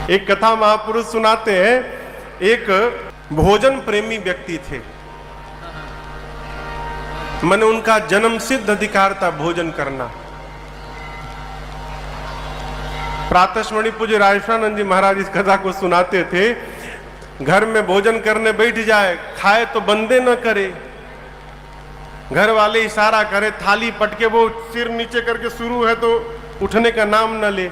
एक कथा महापुरुष सुनाते हैं, एक भोजन प्रेमी व्यक्ति थे। मैंने उनका जन्म सिद्ध अधिकार था भोजन करना। प्रातस्मरणि पूज्य राजेश्वरानंद जी महाराज इस कथा को सुनाते थे। घर में भोजन करने बैठ जाए, खाए तो बंदे न करे, घर वाले इशारा करे, थाली पटके वो सिर नीचे करके शुरू है तो उठने का नाम न ले।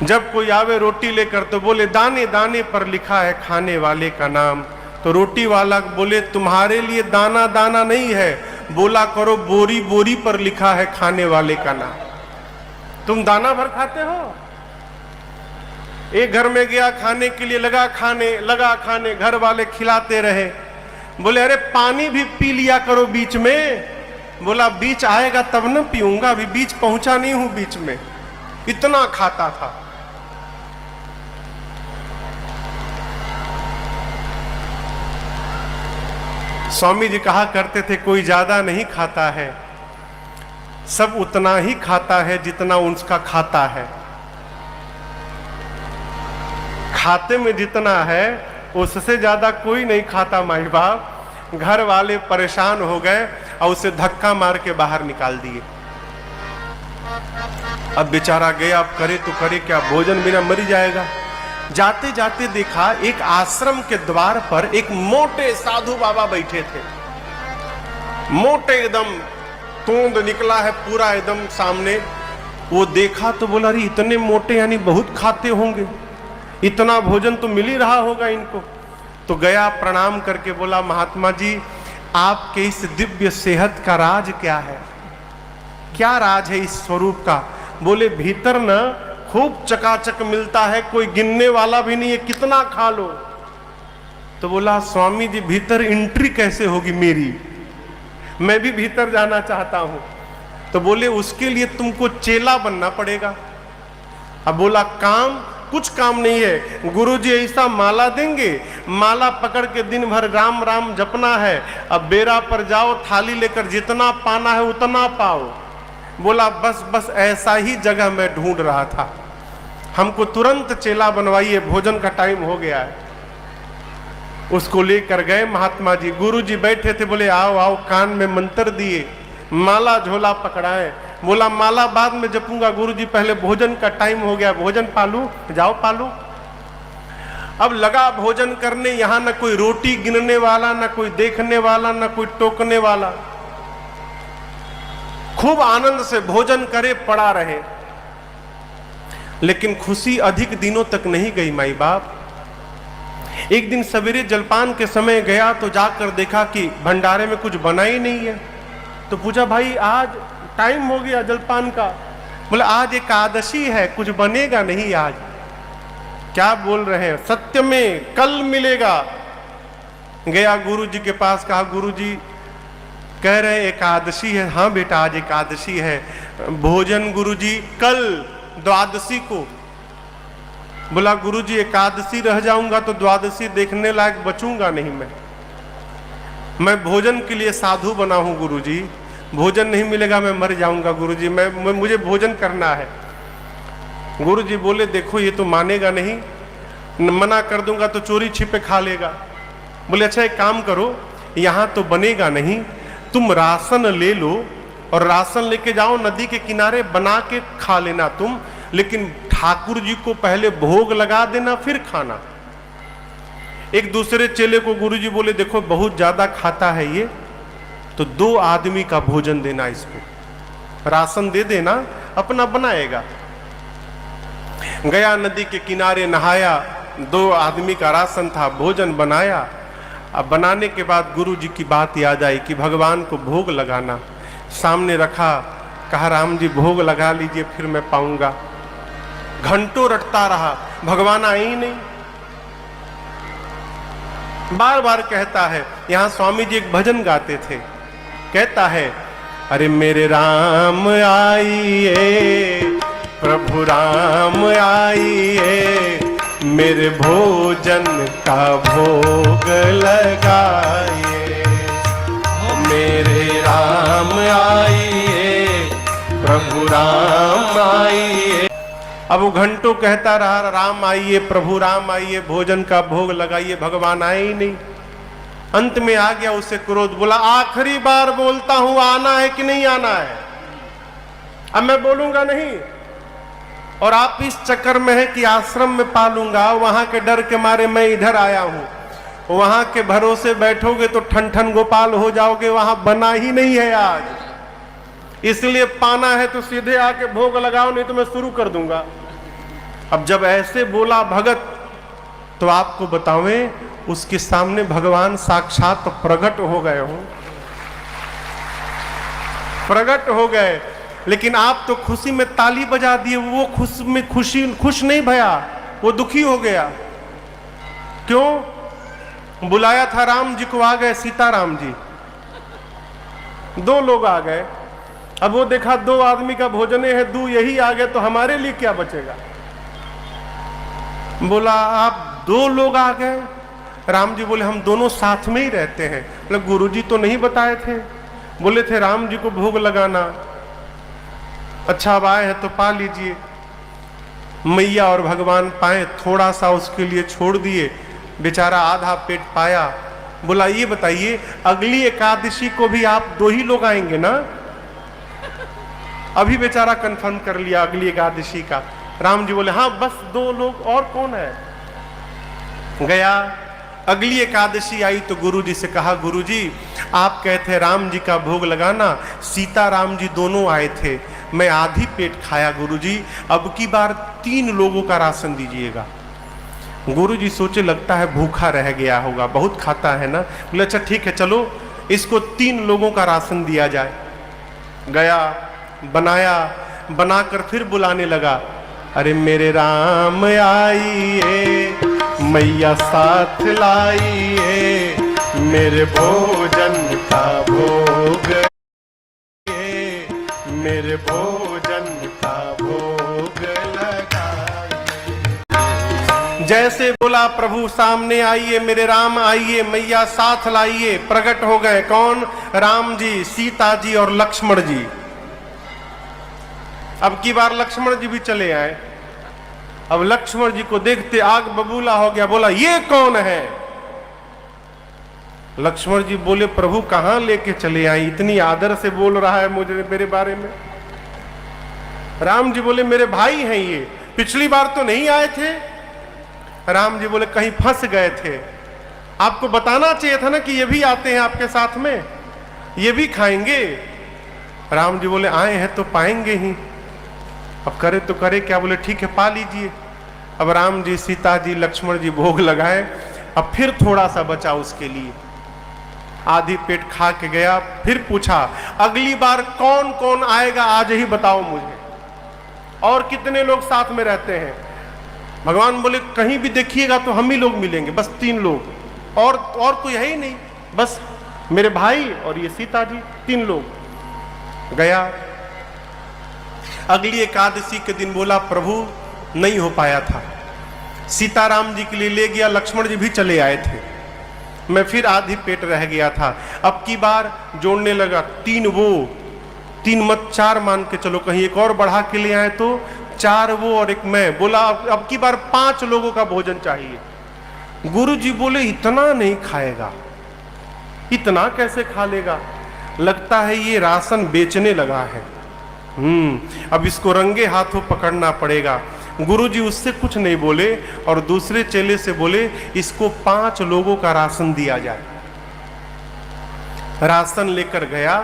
जब कोई आवे रोटी लेकर तो बोले दाने दाने पर लिखा है खाने वाले का नाम। तो रोटी वाला बोले तुम्हारे लिए दाना दाना नहीं है, बोला करो बोरी बोरी पर लिखा है खाने वाले का नाम। तुम दाना भर खाते हो। एक घर में गया खाने के लिए, लगा खाने, घर वाले खिलाते रहे। बोले अरे पानी भी पी लिया करो बीच में। बोला बीच आएगा तब न पीऊंगा, अभी बीच पहुंचा नहीं हूं बीच में। इतना खाता था। स्वामी जी कहा करते थे कोई ज्यादा नहीं खाता है, सब उतना ही खाता है जितना उसका खाता है। खाते में जितना है उससे ज्यादा कोई नहीं खाता। माई बाप घर वाले परेशान हो गए और उसे धक्का मार के बाहर निकाल दिए। अब बेचारा गया, अब करे तो करे क्या, भोजन बिना मर जाएगा। जाते जाते देखा एक आश्रम के द्वार पर एक मोटे साधु बाबा बैठे थे। मोटे एकदम, तोंद निकला है पूरा एकदम सामने। वो देखा तो बोला अरे इतने मोटे यानी बहुत खाते होंगे, इतना भोजन तो मिल ही रहा होगा इनको। तो गया प्रणाम करके बोला महात्मा जी आपके इस दिव्य सेहत का राज क्या है, क्या राज है इस स्वरूप का। बोले भीतर ना खूब चकाचक मिलता है, कोई गिनने वाला भी नहीं है, कितना खा लो। तो बोला स्वामी जी भीतर एंट्री कैसे होगी मेरी, मैं भी भीतर जाना चाहता हूं। तो बोले उसके लिए तुमको चेला बनना पड़ेगा। अब बोला काम, कुछ काम नहीं है, गुरुजी ऐसा माला देंगे, माला पकड़ के दिन भर राम राम जपना है। अब बेरा पर जाओ, थाली लेकर जितना पाना है उतना पाओ। बोला बस बस ऐसा ही जगह मैं ढूंढ रहा था, हमको तुरंत चेला बनवाइए, भोजन का टाइम हो गया है। उसको लेकर गए महात्मा जी। गुरुजी बैठे थे, बोले आओ आओ, कान में मंत्र दिए, माला झोला पकड़ाए। बोला माला बाद में जपूंगा गुरुजी, पहले भोजन का टाइम हो गया, भोजन पालू, जाओ पालू। अब लगा भोजन करने, यहां न कोई रोटी गिनने वाला, न कोई देखने वाला, न कोई टोकने वाला। खूब आनंद से भोजन करे, पड़ा रहे। लेकिन खुशी अधिक दिनों तक नहीं गई माई बाप। एक दिन सवेरे जलपान के समय गया तो जाकर देखा कि भंडारे में कुछ बना ही नहीं है। तो पूछा भाई आज टाइम हो गया जलपान का। बोले आज एकादशी है, कुछ बनेगा नहीं आज। क्या बोल रहे हैं, सत्य में कल मिलेगा। गया गुरुजी के पास, कहा गुरुजी कह रहे एकादशी है। हाँ बेटा आज एकादशी है, भोजन गुरुजी कल द्वादशी को। बोला गुरुजी एकादशी रह जाऊंगा तो द्वादशी देखने लायक बचूंगा नहीं। मैं भोजन के लिए साधु बना हूं गुरुजी, भोजन नहीं मिलेगा मैं मर जाऊंगा गुरुजी, मुझे भोजन करना है। गुरुजी बोले देखो ये तो मानेगा नहीं, मना कर दूंगा तो चोरी छिपे खा लेगा। बोले अच्छा एक काम करो, यहां तो बनेगा नहीं, तुम राशन ले लो और राशन लेके जाओ नदी के किनारे, बना के खा लेना तुम, लेकिन ठाकुर जी को पहले भोग लगा देना फिर खाना। एक दूसरे चेले को गुरुजी बोले देखो बहुत ज्यादा खाता है ये, तो 2 आदमी का भोजन देना, इसको राशन दे देना, अपना बनाएगा। गया नदी के किनारे नहाया, 2 आदमी का राशन था, भोजन बनाया। अब बनाने के बाद गुरुजी की बात याद आई कि भगवान को भोग लगाना। सामने रखा, कहा राम जी भोग लगा लीजिए फिर मैं पाऊंगा। घंटों रटता रहा, भगवान आए ही नहीं। बार बार कहता है। यहां स्वामी जी एक भजन गाते थे, कहता है अरे मेरे राम आइए, प्रभु राम आइए, मेरे भोजन का भोग लगाइए। मेरे राम आइए, प्रभु राम आइए। अब वो घंटों कहता रहा, राम आइए प्रभु राम आइए, भोजन का भोग लगाइए, भगवान आए ही नहीं। अंत में आ गया उसे क्रोध, बोला आखिरी बार बोलता हूं, आना है कि नहीं आना है? अब मैं बोलूंगा नहीं, और आप इस चक्कर में है कि आश्रम में पालूंगा, वहां के डर के मारे मैं इधर आया हूं। वहां के भरोसे बैठोगे तो ठन ठन गोपाल हो जाओगे, वहां बना ही नहीं है आज। इसलिए पाना है तो सीधे आके भोग लगाओ, नहीं तो मैं शुरू कर दूंगा। अब जब ऐसे बोला भगत, तो आपको बतावें उसके सामने भगवान साक्षात प्रकट हो गए हो, प्रकट हो गए। लेकिन आप तो खुशी में ताली बजा दिए, वो खुश नहीं भया, वो दुखी हो गया। क्यों? बुलाया था राम जी को, आ गए सीताराम जी, 2 लोग आ गए। अब वो देखा 2 आदमी का भोजन है, 2 यही आ गए, तो हमारे लिए क्या बचेगा? बोला आप 2 लोग आ गए? राम जी बोले हम दोनों साथ में ही रहते हैं। बोले गुरुजी तो नहीं बताए थे, बोले थे राम जी को भोग लगाना। अच्छा अब आए हैं तो पा लीजिए। मैया और भगवान पाए, थोड़ा सा उसके लिए छोड़ दिए, बेचारा आधा पेट पाया। बोला ये बताइए अगली एकादशी को भी आप 2 ही लोग आएंगे ना? अभी बेचारा कंफर्म कर लिया अगली एकादशी का। राम जी बोले हाँ बस 2 लोग, और कौन है? गया, अगली एकादशी आई तो गुरुजी से कहा गुरुजी आप कहते राम जी का भोग लगाना, सीता राम जी दोनों आए थे, मैं आधी पेट खाया गुरुजी, अब की बार 3 लोगों का राशन दीजिएगा। गुरुजी सोचे लगता है भूखा रह गया होगा, बहुत खाता है ना। बोले अच्छा ठीक है चलो इसको 3 लोगों का राशन दिया जाए। गया, बनाया, बनाकर फिर बुलाने लगा, अरे मेरे राम आइए, मैया साथ लाइए, मेरे भोजन का भोग, मेरे भोजन का भोग लगाइए। जैसे बोला प्रभु सामने आइए, मेरे राम आइए, मैया साथ लाइए। प्रकट हो गए कौन? राम जी, सीता जी और लक्ष्मण जी। अब की बार लक्ष्मण जी भी चले आए। अब लक्ष्मण जी को देखते आग बबूला हो गया, बोला ये कौन है? लक्ष्मण जी बोले प्रभु कहां लेके चले आए, इतनी आदर से बोल रहा है मुझे मेरे बारे में। राम जी बोले मेरे भाई हैं ये, पिछली बार तो नहीं आए थे। राम जी बोले कहीं फंस गए थे, आपको बताना चाहिए था ना कि ये भी आते हैं आपके साथ में, ये भी खाएंगे। राम जी बोले आए हैं तो पाएंगे ही, अब करे तो करे क्या? बोले ठीक है पा लीजिए। अब राम जी, सीता जी, लक्ष्मण जी भोग लगाए। अब फिर थोड़ा सा बचा उसके लिए, आधी पेट खा के गया। फिर पूछा अगली बार कौन कौन आएगा आज ही बताओ मुझे, और कितने लोग साथ में रहते हैं? भगवान बोले कहीं भी देखिएगा तो हम ही लोग मिलेंगे, बस 3 लोग, और कोई है ही नहीं, बस मेरे भाई और ये सीता जी, 3 लोग। गया, अगली एकादशी के दिन बोला प्रभु नहीं हो पाया था, सीताराम जी के लिए ले गया, लक्ष्मण जी भी चले आए थे, मैं फिर आधी पेट रह गया था। अब की बार जोड़ने लगा, 3 वो, 3 मत 4 मान के चलो, कहीं एक और बढ़ा के ले आए तो 4 वो और 1 मैं। बोला अब की बार 5 लोगों का भोजन चाहिए। गुरु जी बोले इतना नहीं खाएगा, इतना कैसे खा लेगा? लगता है ये राशन बेचने लगा है। अब इसको रंगे हाथों पकड़ना पड़ेगा। गुरुजी उससे कुछ नहीं बोले और दूसरे चेले से बोले इसको 5 लोगों का राशन दिया जाए। राशन लेकर गया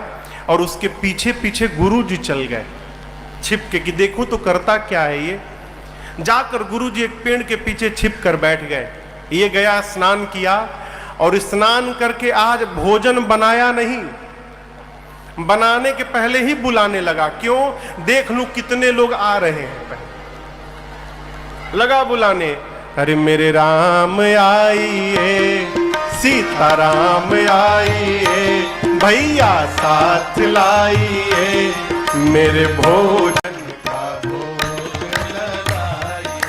और उसके पीछे पीछे गुरुजी चल गए छिपके कि देखो तो करता क्या है ये। जाकर गुरुजी एक पेड़ के पीछे छिप कर बैठ गए। ये गया, स्नान किया और स्नान करके आज भोजन बनाया नहीं, बनाने के पहले ही बुलाने लगा। क्यों? देख लूं कितने लोग आ रहे हैं, लगा बुलाने। अरे मेरे राम आइए, सीता राम आइए, भैया साथ लाइए, मेरे भोजन का भोग लगाइए।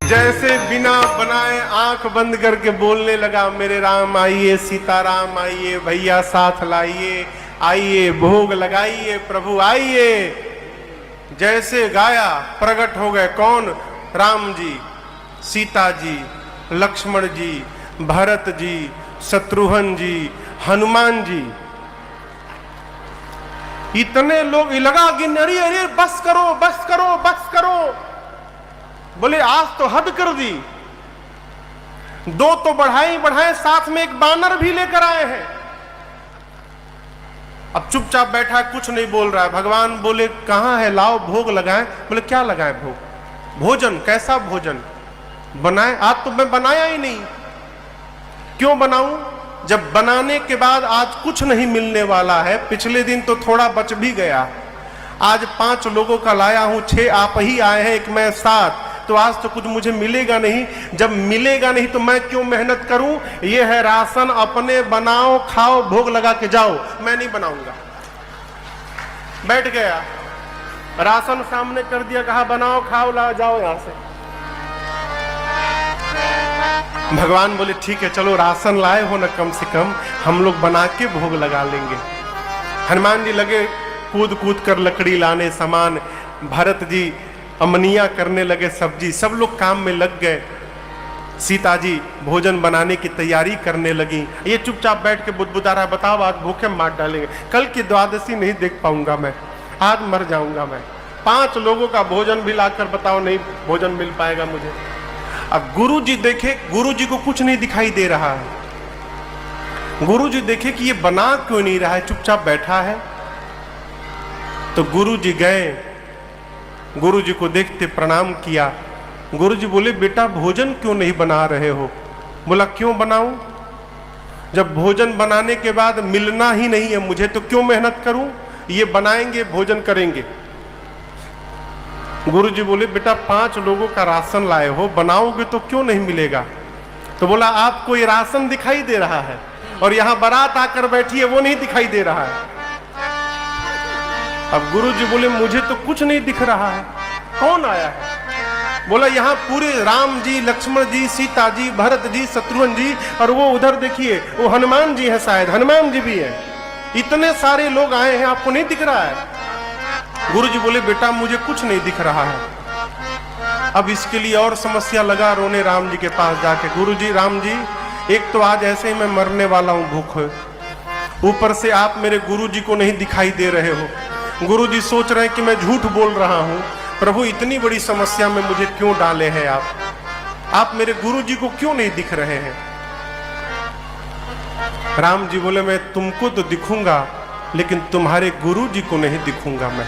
जैसे बिना बनाए आंख बंद करके बोलने लगा, मेरे राम आइए, सीता राम आइए, भैया साथ लाइए, आइए भोग लगाइए, प्रभु आइए। जैसे गाया प्रकट हो गए। कौन? राम जी, सीता जी, लक्ष्मण जी, भरत जी, शत्रुघ्न जी, हनुमान जी। इतने लोग लगा गिन, अरे अरे बस करो बस करो बस करो। बोले आज तो हद कर दी। दो तो बढ़ाए बढ़ाए, साथ में एक बानर भी लेकर आए हैं। अब चुपचाप बैठा है, कुछ नहीं बोल रहा है। भगवान बोले कहां है, लाओ भोग लगाएं। बोले क्या लगाएं भोग? भोजन। कैसा भोजन बनाए? आज तो मैं बनाया ही नहीं। क्यों बनाऊं जब बनाने के बाद आज कुछ नहीं मिलने वाला है। पिछले दिन तो थोड़ा बच भी गया। आज 5 लोगों का लाया हूं, 6 आप ही आए हैं, एक मैं 7। तो आज तो कुछ मुझे मिलेगा नहीं। जब मिलेगा नहीं तो मैं क्यों मेहनत करूं? ये है राशन, अपने बनाओ, खाओ, भोग लगा के जाओ। मैं नहीं बनाऊंगा। बैठ गया, राशन सामने कर दिया, कहा बनाओ खाओ ला जाओ यहां से। भगवान बोले ठीक है चलो, राशन लाए हो ना, कम से कम हम लोग बना के भोग लगा लेंगे। हनुमान जी लगे कूद कूद कर लकड़ी लाने, सामान। भरत जी अमनिया करने लगे सब्जी। सब लोग काम में लग गए। सीता जी भोजन बनाने की तैयारी करने लगी। ये चुपचाप बैठ के बुदबुदा रहा, बताओ आज भूखे मार डालेंगे, कल की द्वादशी नहीं देख पाऊंगा मैं, आज मर जाऊंगा मैं। 5 लोगों का भोजन भी लाकर बताओ नहीं भोजन मिल पाएगा मुझे। अब गुरु जी देखे, गुरु जी को कुछ नहीं दिखाई दे रहा है। गुरु जी देखे कि ये बना क्यों नहीं रहा है, चुपचाप बैठा है। तो गुरु जी गए, गुरु जी को देखते प्रणाम किया। गुरु जी बोले बेटा भोजन क्यों नहीं बना रहे हो? बोला क्यों बनाऊं, जब भोजन बनाने के बाद मिलना ही नहीं है मुझे तो क्यों मेहनत करूं? ये बनाएंगे भोजन करेंगे। गुरु जी बोले बेटा 5 लोगों का राशन लाए हो, बनाओगे तो क्यों नहीं मिलेगा? तो बोला आपको ये राशन दिखाई दे रहा है और यहां बारात आकर बैठी है वो नहीं दिखाई दे रहा है। अब गुरु जी बोले मुझे तो कुछ नहीं दिख रहा है, कौन आया है? बोला यहाँ पूरे राम जी, लक्ष्मण जी, सीता जी, भरत जी, शत्रुघ्न जी, और वो उधर देखिए वो हनुमान जी है, शायद हनुमान जी भी है। इतने सारे लोग आए हैं, आपको नहीं दिख रहा है? गुरु जी बोले बेटा मुझे कुछ नहीं दिख रहा है। अब इसके लिए और समस्या लगा रोने राम जी के पास जाके। गुरु जी, राम जी, एक तो आज ऐसे ही मैं मरने वाला हूं भूख, ऊपर से आप मेरे गुरु जी को नहीं दिखाई दे रहे हो। गुरु जी सोच रहे हैं कि मैं झूठ बोल रहा हूं। प्रभु इतनी बड़ी समस्या में मुझे क्यों डाले हैं आप मेरे गुरु जी को क्यों नहीं दिख रहे हैं? राम जी बोले मैं तुमको तो दिखूंगा लेकिन तुम्हारे गुरु जी को नहीं दिखूंगा मैं।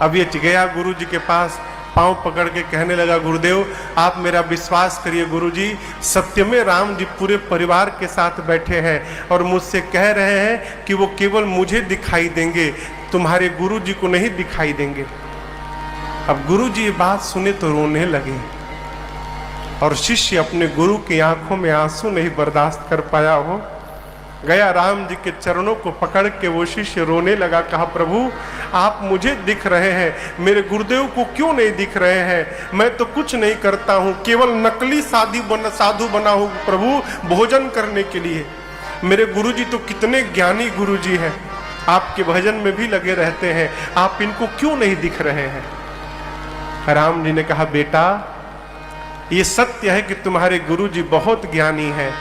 अब ये गया गुरु जी के पास, पांव पकड़ के कहने लगा गुरुदेव आप मेरा विश्वास करिए गुरुजी, सत्य में राम जी पूरे परिवार के साथ बैठे हैं और मुझसे कह रहे हैं कि वो केवल मुझे दिखाई देंगे, तुम्हारे गुरु जी को नहीं दिखाई देंगे। अब गुरु जी ये बात सुने तो रोने लगे और शिष्य अपने गुरु की आंखों में आंसू नहीं बर्दाश्त कर पाया हो, गया राम जी के चरणों को पकड़ के वो शिष्य रोने लगा। कहा प्रभु आप मुझे दिख रहे हैं, मेरे गुरुदेव को क्यों नहीं दिख रहे हैं? मैं तो कुछ नहीं करता हूँ, केवल नकली साधु बना हूँ प्रभु भोजन करने के लिए। मेरे गुरु जी तो कितने ज्ञानी गुरु जी हैं, आपके भजन में भी लगे रहते हैं, आप इनको क्यों नहीं दिख रहे हैं? राम जी ने कहा बेटा ये सत्य है कि तुम्हारे गुरु जी बहुत ज्ञानी हैं,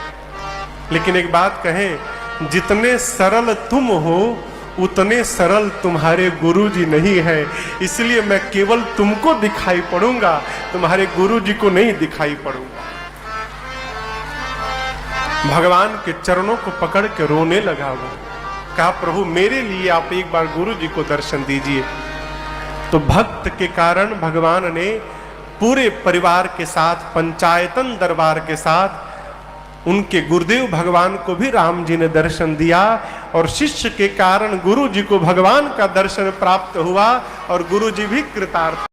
लेकिन एक बात कहें, जितने सरल तुम हो उतने सरल तुम्हारे गुरुजी नहीं है, इसलिए मैं केवल तुमको दिखाई पड़ूंगा, तुम्हारे गुरुजी को नहीं दिखाई पड़ूंगा। भगवान के चरणों को पकड़ के रोने लगा वो, कहा प्रभु मेरे लिए आप एक बार गुरुजी को दर्शन दीजिए। तो भक्त के कारण भगवान ने पूरे परिवार के साथ, पंचायतन दरबार के साथ उनके गुरुदेव भगवान को भी राम जी ने दर्शन दिया और शिष्य के कारण गुरु जी को भगवान का दर्शन प्राप्त हुआ और गुरु जी भी कृतार्थ।